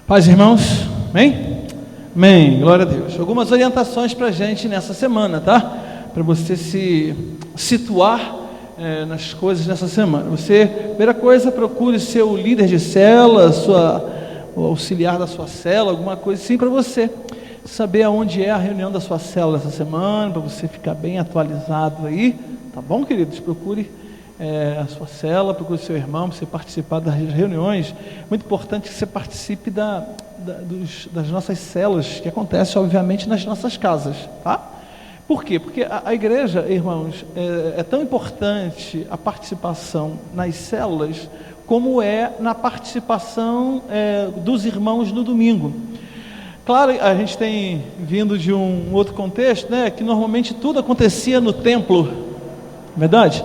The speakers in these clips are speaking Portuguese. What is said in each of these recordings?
Paz, irmãos, amém? Amém, glória a Deus. Algumas orientações para a gente nessa semana, tá? Para você se situar nas coisas nessa semana. Primeira coisa, procure seu líder de célula, o auxiliar da sua célula, alguma coisa assim, para você saber aonde é a reunião da sua célula essa semana, para você ficar bem atualizado aí, tá bom, queridos? Procure a sua célula, procure seu irmão, para você participar das reuniões. Muito importante que você participe das nossas células, que acontece obviamente nas nossas casas, tá? Por quê? Porque a igreja, irmãos, é tão importante a participação nas células, como é na participação dos irmãos no domingo. Claro, a gente tem vindo de um outro contexto, né, que normalmente tudo acontecia no templo, verdade?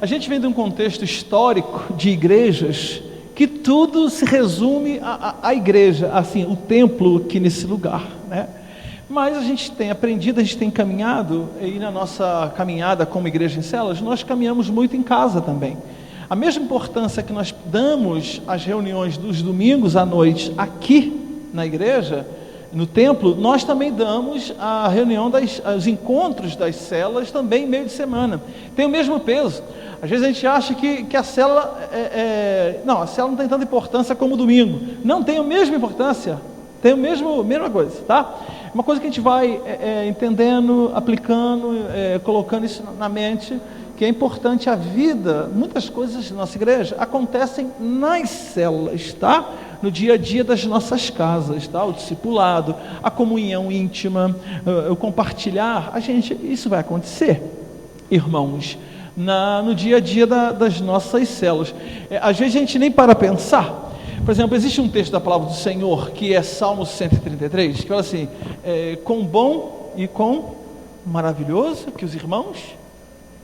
A gente vem de um contexto histórico de igrejas que tudo se resume à igreja, assim, o templo aqui nesse lugar, né? Mas a gente tem aprendido, a gente tem caminhado, e na nossa caminhada como igreja em células, nós caminhamos muito em casa também. A mesma importância que nós damos às reuniões dos domingos à noite aqui na igreja, no templo, nós também damos a reunião, os encontros das células também meio de semana. Tem o mesmo peso. Às vezes a gente acha que a célula não, a célula não tem tanta importância como o domingo. Não, tem a mesma importância, tem a mesma coisa, tá? Uma coisa que a gente vai entendendo, aplicando, colocando isso na mente, que é importante a vida, muitas coisas da nossa igreja acontecem nas células, tá? No dia a dia das nossas casas, tá? O discipulado, a comunhão íntima, o compartilhar, isso vai acontecer, irmãos, no dia a dia das nossas células. Às vezes a gente nem para pensar. Por exemplo, existe um texto da palavra do Senhor, que é Salmo 133, que fala assim, quão bom e quão maravilhoso que os irmãos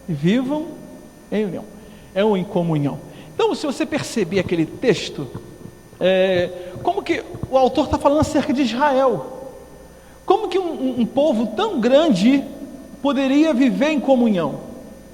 vivam em união, em comunhão. Então, se você perceber aquele texto, como que o autor está falando acerca de Israel, como que um povo tão grande poderia viver em comunhão,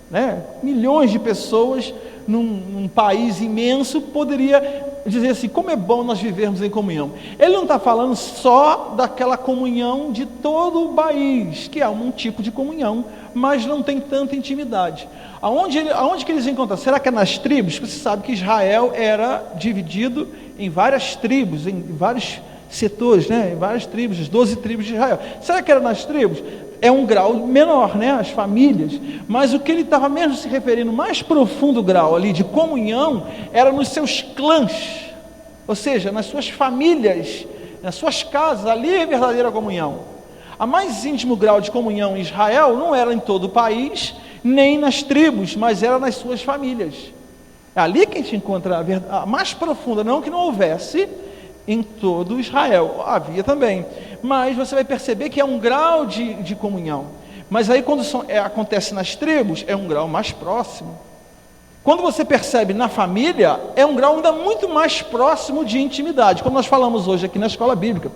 né? Milhões de pessoas num país imenso poderia dizer assim, como é bom nós vivermos em comunhão. Ele não está falando só daquela comunhão de todo o país, que é um tipo de comunhão, mas não tem tanta intimidade. Aonde que eles encontram? Será que é nas tribos? Você sabe que Israel era dividido em várias tribos, em vários setores, né? Em várias tribos, as 12 tribos de Israel. Será que era nas tribos? É um grau menor, né? As famílias. Mas o que ele estava mesmo se referindo, mais profundo grau ali de comunhão, era nos seus clãs, ou seja, nas suas famílias, nas suas casas. Ali é verdadeira comunhão. A mais íntimo grau de comunhão em Israel não era em todo o país, nem nas tribos, mas era nas suas famílias. É ali que a gente encontra a mais profunda, não que não houvesse em todo Israel, havia também, mas você vai perceber que é um grau de comunhão. Mas aí quando acontece nas tribos, é um grau mais próximo. Quando você percebe na família, é um grau ainda muito mais próximo de intimidade, como nós falamos hoje aqui na escola bíblica.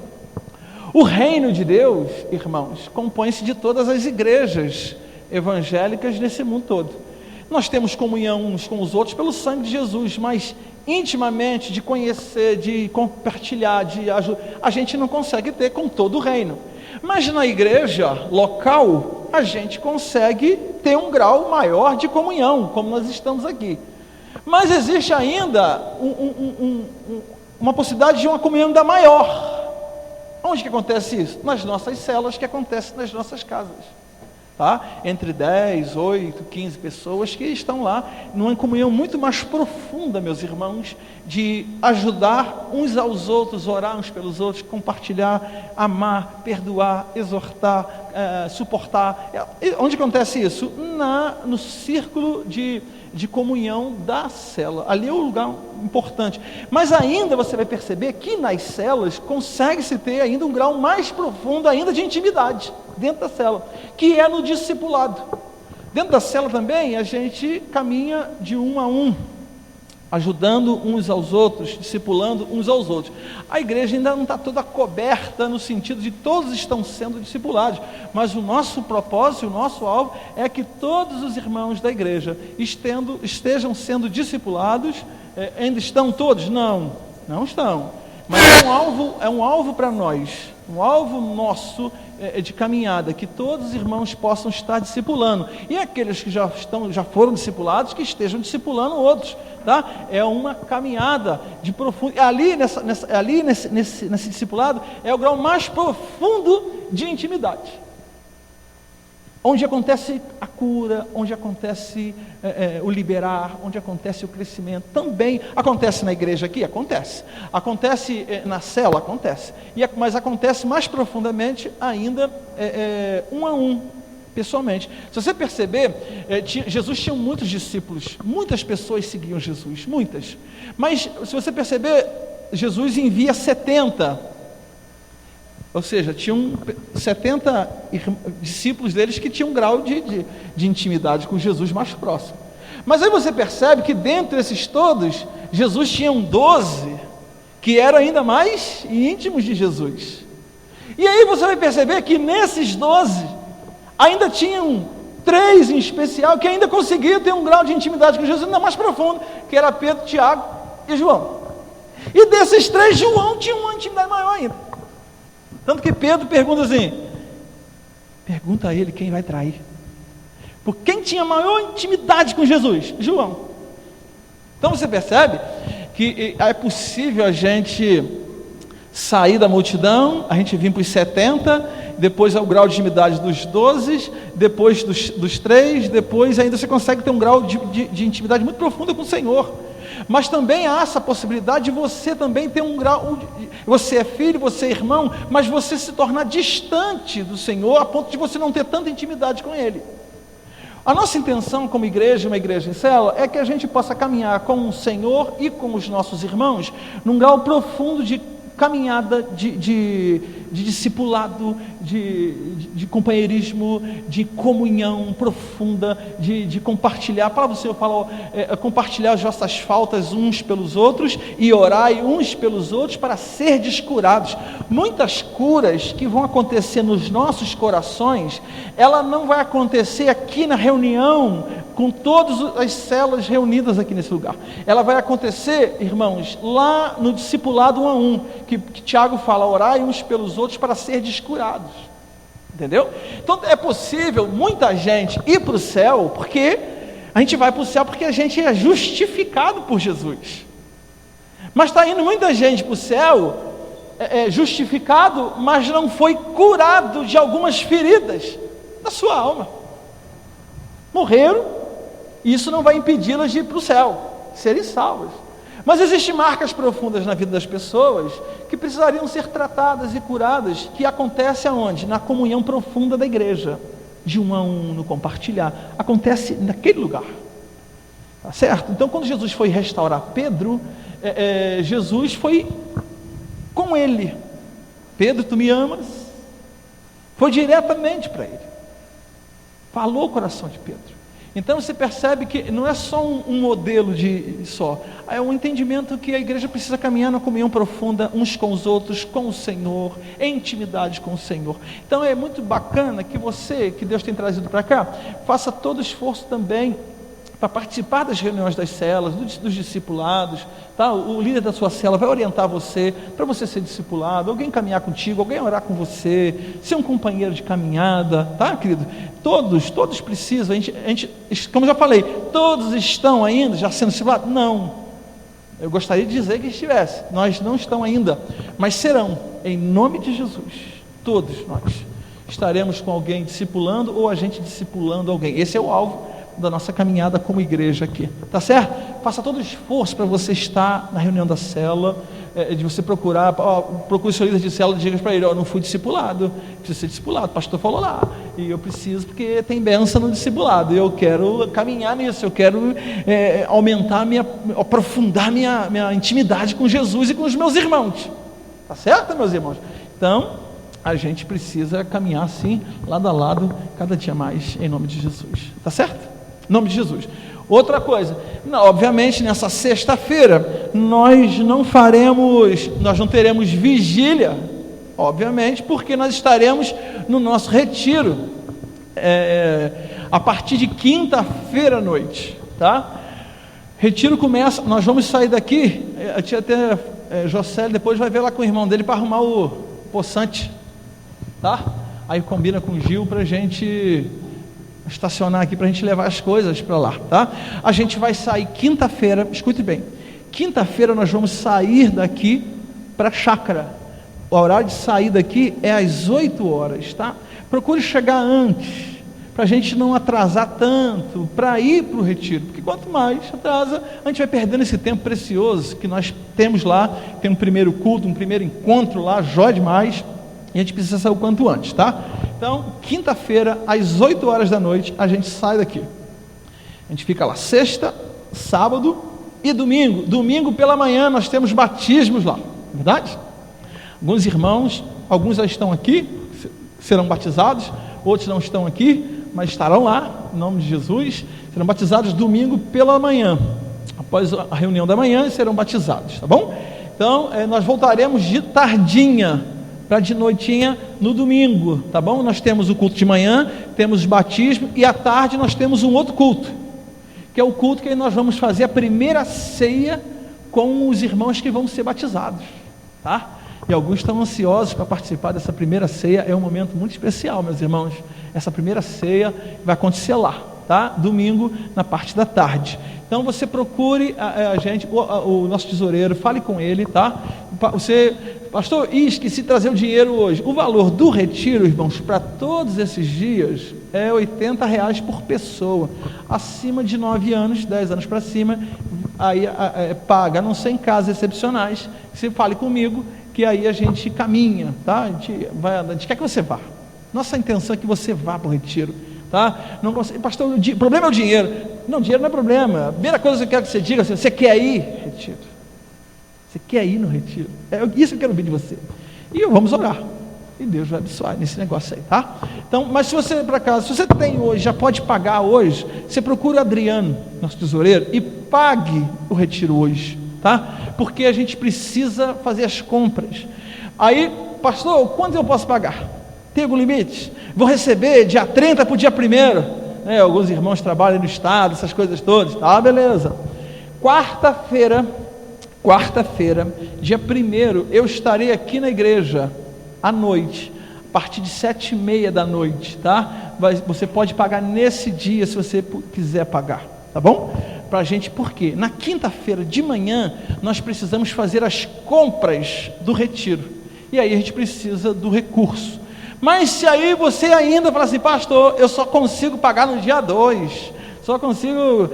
O reino de Deus, irmãos, compõe-se de todas as igrejas evangélicas nesse mundo todo. Nós temos comunhão uns com os outros pelo sangue de Jesus, mas intimamente, de conhecer, de compartilhar, de ajudar, a gente não consegue ter com todo o reino. Mas na igreja local, a gente consegue ter um grau maior de comunhão, como nós estamos aqui. Mas existe ainda uma possibilidade de uma comunhão ainda maior. Onde que acontece isso? Nas nossas células, que acontece nas nossas casas. Tá? Entre 10, 8, 15 pessoas que estão lá numa comunhão muito mais profunda, meus irmãos, de ajudar uns aos outros, orar uns pelos outros, compartilhar, amar, perdoar, exortar, suportar. Onde acontece isso? No círculo de comunhão da célula. Ali é o lugar importante. Mas ainda você vai perceber que nas células consegue-se ter ainda um grau mais profundo ainda de intimidade dentro da célula, que é no discipulado. Dentro da célula também a gente caminha de um a um, ajudando uns aos outros, discipulando uns aos outros. A igreja ainda não está toda coberta no sentido de todos estão sendo discipulados, mas o nosso propósito, o nosso alvo é que todos os irmãos da igreja estejam sendo discipulados. Ainda estão todos? Não estão. mas é um alvo para nós, um alvo nosso de caminhada, que todos os irmãos possam estar discipulando, e aqueles que já foram discipulados, que estejam discipulando outros, tá? É uma caminhada de profundo, nesse discipulado, é o grau mais profundo de intimidade, onde acontece a cura, onde acontece o liberar, onde acontece o crescimento. Também acontece na igreja aqui? Acontece na cela? Acontece, mas acontece mais profundamente ainda, um a um, pessoalmente. Se você perceber, Jesus tinha muitos discípulos, muitas pessoas seguiam Jesus, muitas, mas se você perceber, Jesus envia 70, ou seja, tinham 70 discípulos deles que tinham um grau de intimidade com Jesus mais próximo. Mas aí você percebe que dentro desses todos, Jesus tinha 12 que eram ainda mais íntimos de Jesus. E aí você vai perceber que nesses 12, ainda tinham 3 em especial, que ainda conseguiam ter um grau de intimidade com Jesus ainda mais profundo, que era Pedro, Tiago e João. E desses 3, João tinha uma intimidade maior ainda. Tanto que Pedro pergunta assim, pergunta a ele quem vai trair. Por quem tinha maior intimidade com Jesus? João. Então você percebe que é possível a gente sair da multidão, a gente vir para os 70, depois é o grau de intimidade dos 12, depois dos 3, depois ainda você consegue ter um grau de intimidade muito profunda com o Senhor. Mas também há essa possibilidade de você também ter um grau, você é filho, você é irmão, mas você se tornar distante do Senhor, a ponto de você não ter tanta intimidade com Ele. A nossa intenção como igreja, uma igreja em célula, é que a gente possa caminhar com o Senhor e com os nossos irmãos, num grau profundo de caminhada, de discipulado, de companheirismo, de comunhão profunda, de compartilhar. A palavra do Senhor fala, compartilhar as vossas faltas uns pelos outros e orai uns pelos outros para serdes curados. Muitas curas que vão acontecer nos nossos corações, ela não vai acontecer aqui na reunião, com todas as células reunidas aqui nesse lugar. Ela vai acontecer, irmãos, lá no discipulado 1 a 1, que Tiago fala, orai uns pelos outros para ser descurados. Entendeu? Então é possível muita gente ir para o céu, porque a gente vai para o céu porque a gente é justificado por Jesus. Mas está indo muita gente para o céu, justificado, mas não foi curado de algumas feridas da sua alma. Morreram, e isso não vai impedi-las de ir para o céu, serem salvas. Mas existem marcas profundas na vida das pessoas que precisariam ser tratadas e curadas, que acontece aonde? Na comunhão profunda da igreja, de 1 a 1, no compartilhar. Acontece naquele lugar. Tá certo? Então, quando Jesus foi restaurar Pedro, Jesus foi com ele. Pedro, tu me amas? Foi diretamente para ele. Falou o coração de Pedro. Então você percebe que não é só um modelo é um entendimento que a igreja precisa caminhar na comunhão profunda uns com os outros, com o Senhor, em intimidade com o Senhor. Então é muito bacana que você, que Deus tem trazido para cá, faça todo o esforço também para participar das reuniões das celas, dos discipulados, tá? O líder da sua cela vai orientar você, para você ser discipulado, alguém caminhar contigo, alguém orar com você, ser um companheiro de caminhada, tá, querido? Todos precisam, a gente, como eu já falei, todos estão ainda já sendo discipulados? Não, eu gostaria de dizer que estivesse, nós não estamos ainda, mas serão, em nome de Jesus, todos nós estaremos com alguém discipulando, ou a gente discipulando alguém. Esse é o alvo da nossa caminhada como igreja aqui, tá certo? Faça todo o esforço para você estar na reunião da célula, de você procure o seu líder de célula e diga para ele, eu não fui discipulado, preciso ser discipulado, o pastor falou lá, e eu preciso porque tem bênção no discipulado, e eu quero caminhar nisso, eu quero aprofundar minha intimidade com Jesus e com os meus irmãos, tá certo, meus irmãos? Então, a gente precisa caminhar assim, lado a lado, cada dia mais, em nome de Jesus, tá certo? Em nome de Jesus. Outra coisa, obviamente nessa sexta-feira nós não teremos vigília, obviamente, porque nós estaremos no nosso retiro, a partir de quinta-feira à noite, tá? Retiro começa, nós vamos sair daqui, eu tinha até Josélio depois vai ver lá com o irmão dele para arrumar o poçante, tá? Aí combina com o Gil para a gente estacionar aqui, para a gente levar as coisas para lá, tá? A gente vai sair quinta-feira, escute bem, quinta-feira nós vamos sair daqui para a chácara. O horário de sair daqui é às 8 horas, tá? Procure chegar antes, para a gente não atrasar tanto, para ir para o retiro, porque quanto mais atrasa, a gente vai perdendo esse tempo precioso que nós temos lá. Tem um primeiro culto, um primeiro encontro lá, jóia demais, e a gente precisa sair o quanto antes, tá? Então, quinta-feira, às 8 horas da noite, a gente sai daqui. A gente fica lá sexta, sábado e domingo. Domingo pela manhã nós temos batismos lá, verdade? Alguns irmãos, alguns já estão aqui, serão batizados, outros não estão aqui, mas estarão lá, em nome de Jesus, serão batizados domingo pela manhã, após a reunião da manhã, serão batizados, tá bom? Então, nós voltaremos de tardinha, para de noitinha no domingo, tá bom? Nós temos o culto de manhã, temos o batismo, e à tarde nós temos um outro culto, que é o culto que nós vamos fazer a primeira ceia com os irmãos que vão ser batizados, tá? E alguns estão ansiosos para participar dessa primeira ceia. É um momento muito especial, meus irmãos. Essa primeira ceia vai acontecer lá, tá? Domingo, na parte da tarde. Então você procure a gente, o nosso tesoureiro, fale com ele, tá? Você, pastor, esqueci de trazer o dinheiro hoje. O valor do retiro, irmãos, para todos esses dias é R$80 por pessoa. Acima de 9 anos, 10 anos para cima, aí paga, a não ser em casos excepcionais. Você fale comigo, que aí a gente caminha, tá? A gente quer que você vá. Nossa intenção é que você vá para o retiro, tá? Não, pastor, o problema é o dinheiro. Não, dinheiro não é problema. A primeira coisa que eu quero que você diga, você quer ir? Retiro. Você quer ir no retiro? É isso que eu quero ouvir de você. E vamos orar. E Deus vai abençoar nesse negócio aí, tá? Então, mas se você, por acaso, se você tem hoje, já pode pagar hoje, você procura o Adriano, nosso tesoureiro, e pague o retiro hoje, tá? Porque a gente precisa fazer as compras. Aí, pastor, quanto eu posso pagar? Tem algum limite? Vou receber dia 30 para o dia 1º, né? Alguns irmãos trabalham no estado, essas coisas todas, tá? Beleza. Quarta-feira, dia 1º, eu estarei aqui na igreja, à noite, a partir de 7h30 da noite, tá? Você pode pagar nesse dia, se você quiser pagar, tá bom? Para a gente, por quê? Na quinta-feira de manhã, nós precisamos fazer as compras do retiro, e aí a gente precisa do recurso. Mas se aí você ainda fala assim, pastor, eu só consigo pagar no dia 2, só consigo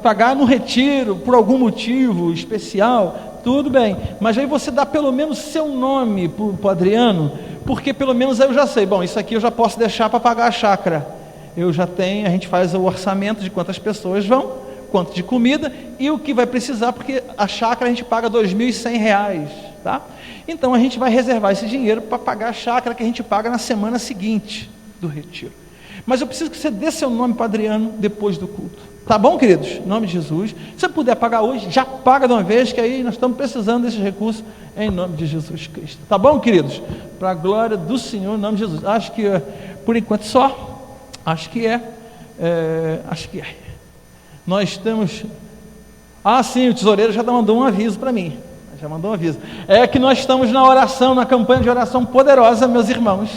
pagar no retiro, por algum motivo especial, tudo bem, mas aí você dá pelo menos seu nome para o Adriano, porque pelo menos aí eu já sei, bom, isso aqui eu já posso deixar para pagar a chácara, eu já tenho, a gente faz o orçamento de quantas pessoas vão, quanto de comida, e o que vai precisar, porque a chácara a gente paga R$2.100, tá? Então a gente vai reservar esse dinheiro para pagar a chácara que a gente paga na semana seguinte do retiro. Mas eu preciso que você dê seu nome para Adriano depois do culto. Tá bom, queridos? Em nome de Jesus. Se você puder pagar hoje, já paga de uma vez, que aí nós estamos precisando desses recursos em nome de Jesus Cristo. Tá bom, queridos? Para a glória do Senhor, em nome de Jesus. Acho que, por enquanto, só. Acho que é. Nós temos... Ah, sim, o tesoureiro já mandou um aviso para mim. Já mandou um aviso. É que nós estamos na oração, na campanha de oração poderosa, meus irmãos,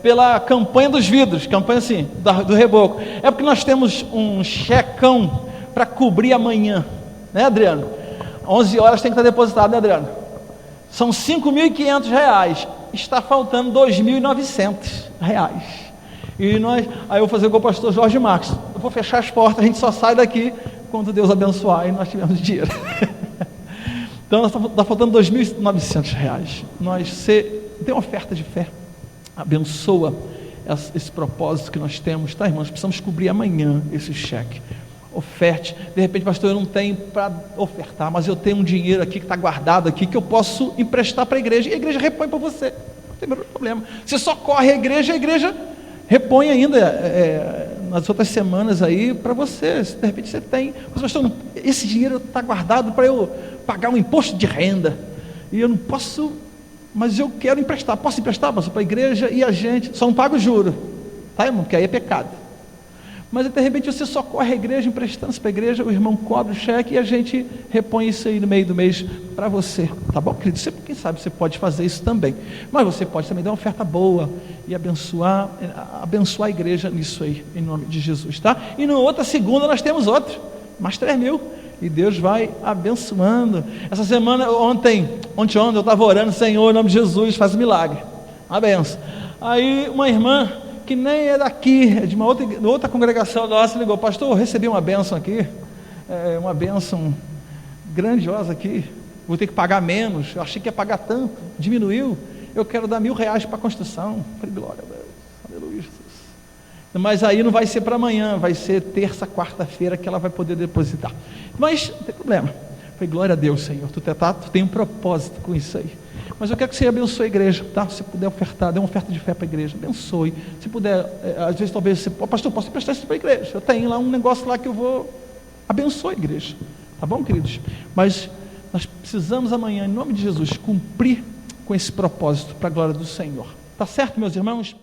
pela campanha dos vidros, campanha assim, do reboco. É porque nós temos um checão para cobrir amanhã, né, Adriano? 11 horas tem que estar depositado, né, Adriano? São R$5.500, está faltando R$2.900. E aí eu vou fazer com o pastor Jorge Marcos, eu vou fechar as portas, a gente só sai daqui quando Deus abençoar e nós tivermos dinheiro. Então, está faltando R$2.900. Você tem uma oferta de fé, abençoa esse propósito que nós temos, tá, irmãos? Precisamos cobrir amanhã esse cheque. Oferte. De repente, pastor, eu não tenho para ofertar, mas eu tenho um dinheiro aqui que está guardado aqui, que eu posso emprestar para a igreja, e a igreja repõe para você. Não tem nenhum problema. Você socorre a igreja repõe ainda nas outras semanas aí para você. De repente você tem, mas pastor, esse dinheiro está guardado para eu pagar um imposto de renda, e eu não posso, mas eu quero emprestar. Posso emprestar, pastor, para a igreja e a gente, só não pago juro, tá, irmão? Porque aí é pecado. Mas de repente você socorre a igreja, emprestando-se para a igreja, o irmão cobra o cheque e a gente repõe isso aí no meio do mês para você, tá bom, querido? Você, quem sabe você pode fazer isso também, mas você pode também dar uma oferta boa e abençoar a igreja nisso aí, em nome de Jesus, tá? E na outra segunda nós temos outro, mais 3.000, e Deus vai abençoando. Essa semana, ontem eu estava orando, Senhor, em nome de Jesus, faz um milagre, uma benção. Aí uma irmã, que nem é daqui, é de uma outra congregação nossa, ligou: pastor, eu recebi uma bênção aqui, uma bênção grandiosa aqui, vou ter que pagar menos, eu achei que ia pagar tanto, diminuiu, eu quero dar R$1.000 para a construção. Falei: glória a Deus, aleluia, Jesus. Mas aí não vai ser para amanhã, vai ser terça, quarta-feira que ela vai poder depositar, mas não tem problema. Falei: glória a Deus, Senhor, tu tem um propósito com isso aí. Mas eu quero que você abençoe a igreja, tá? Se puder ofertar, dê uma oferta de fé para a igreja, abençoe. Se puder, às vezes talvez você, pastor, posso emprestar isso para a igreja? Eu tenho lá um negócio lá que eu vou, abençoe a igreja, tá bom, queridos? Mas nós precisamos amanhã, em nome de Jesus, cumprir com esse propósito para a glória do Senhor. Tá certo, meus irmãos?